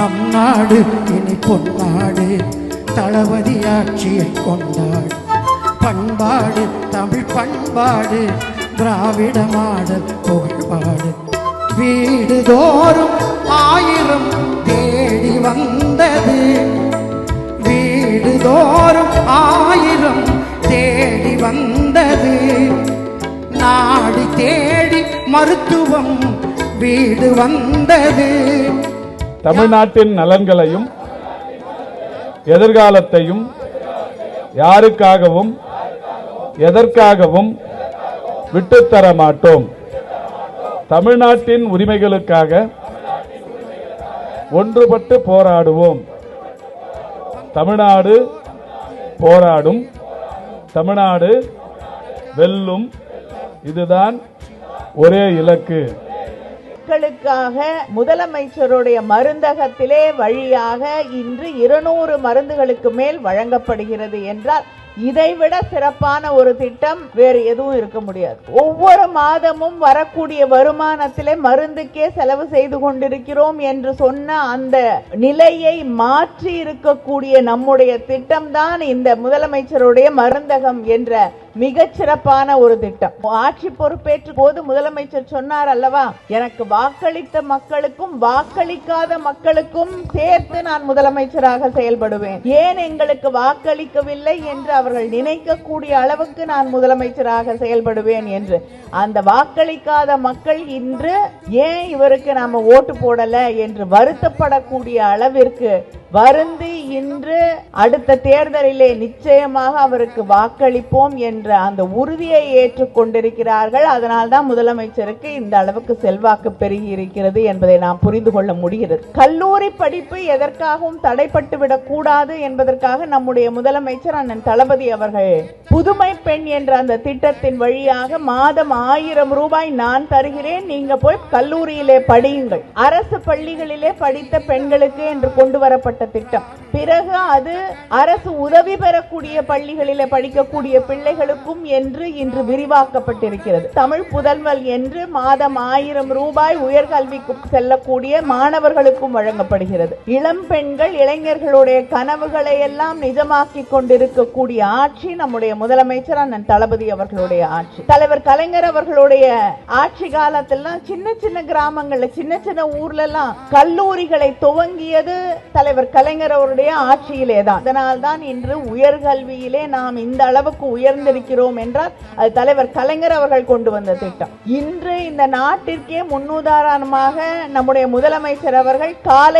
நம் நாடு இனி பொன்னாடு, தளபதி ஆட்சியை கொண்டாடு. பண்பாடு தமிழ் பண்பாடு, திராவிட மாடல் புகழ்பாடு. வீடுதோறும் 1000 தேடி வந்தது, வீடுதோறும் 1000 தேடி வந்தது. நாடி தேடி மருத்துவம் வீடு வந்தது. தமிழ்நாட்டின் நலன்களையும் எதிர்காலத்தையும் யாருக்காகவும் எதற்காகவும் விட்டுத்தர மாட்டோம். தமிழ்நாட்டின் உரிமைகளுக்காக ஒன்றுபட்டு போராடுவோம். தமிழ்நாடு போராடும், தமிழ்நாடு வெல்லும். இதுதான் ஒரே இலக்கு. மக்களுக்காக முதலமைச்சருடைய மருந்தகத்திலே வழியாக இன்று 200 மருந்துகளுக்கு மேல் வழங்கப்படுகிறது என்றால் இதைவிட சிறப்பான ஒரு திட்டம் வேறு எதுவும் இருக்க முடியாது. ஒவ்வொரு மாதமும் வரக்கூடிய வருமானத்திலே மருந்துக்கே செலவு செய்து கொண்டிருக்கிறோம் என்று சொன்ன அந்த நிலையை மாற்றி இருக்கக்கூடிய நம்முடைய திட்டம் தான் இந்த முதலமைச்சருடைய மருந்தகம் என்ற மிகச்சிறப்பான ஒரு திட்டம். ஆட்சி பொறுப்பேற்ற போது முதலமைச்சர் சொன்னார் அல்லவா, எனக்கு வாக்களித்த மக்களுக்கும் வாக்களிக்காத மக்களுக்கும் சேர்த்து நான் முதலமைச்சராக செயல்படுவேன். ஏன் எங்களுக்கு வாக்களிக்கவில்லை என்று அவர்கள் நினைக்கக்கூடிய அளவுக்கு நான் முதலமைச்சராக செயல்படுவேன் என்று. அந்த வாக்களிக்காத மக்கள் இன்று ஏன் இவருக்கு நாம ஓட்டு போடல என்று வருத்தப்படக்கூடிய அளவிற்கு வருந்தி இன்று அடுத்த தேர்தலிலே நிச்சயமாக அவருக்கு வாக்களிப்போம் என்ற அந்த உறுதியை ஏற்றுக்கொண்டிருக்கிறார்கள். அதனால்தான் முதலமைச்சருக்கு இந்த அளவுக்கு செல்வாக்கு பெருகி இருக்கிறது என்பதை நாம் புரிந்து கொள்ள முடிகிறது. கல்லூரி படிப்பு எதற்காகவும் தடைப்பட்டு விடக் கூடாது என்பதற்காக நம்முடைய முதலமைச்சர் அண்ணன் தளபதி அவர்கள் புதுமை பெண் என்ற அந்த திட்டத்தின் வழியாக மாதம் 1000 ரூபாய் நான் தருகிறேன், நீங்க போய் கல்லூரியிலே படியுங்கள். அரசு பள்ளிகளிலே படித்த பெண்களுக்கு என்று கொண்டு வரப்பட்ட திட்டம். பிறகு அது அரசு உதவி பெறக்கூடிய பள்ளிகளிலே படிக்கக்கூடிய பிள்ளைகளுக்கும் என்று இன்று விரிவாக்கப்பட்டிருக்கிறது. தமிழ் புதல்வல் என்று மாதம் 1000 ரூபாய் உயர்கல்விக்கு செல்லக்கூடிய மாணவர்களுக்கும் வழங்கப்படுகிறது. இளம் பெண்கள் இளைஞர்களுடைய கனவுகளை எல்லாம் நிஜமாக்கி கொண்டிருக்கக்கூடிய ஆட்சி நம்முடைய முதலமைச்சர் அண்ணன் தளபதி அவர்களுடைய ஆட்சி. தலைவர் கலைஞர் அவர்களுடைய ஆட்சி காலத்தில் சின்ன சின்ன கிராமங்கள்ல சின்ன சின்ன ஊர்ல எல்லாம் கல்லூரிகளை துவங்கியது தலைவர் கலைஞர் அவருடைய ஆட்சியிலே தான். அதனால்தான் இன்று உயர்கல்வியிலே நாம் இந்த அளவுக்கு உயர்ந்திருக்கிறோம் என்றால் அது தலைவர் கலைஞர் அவர்கள் கொண்டு வந்த திட்டம். இன்று இந்த நாட்டிற்கே முன்னுதாரணமாக நம்முடைய முதலமைச்சர் அவர்கள் காலை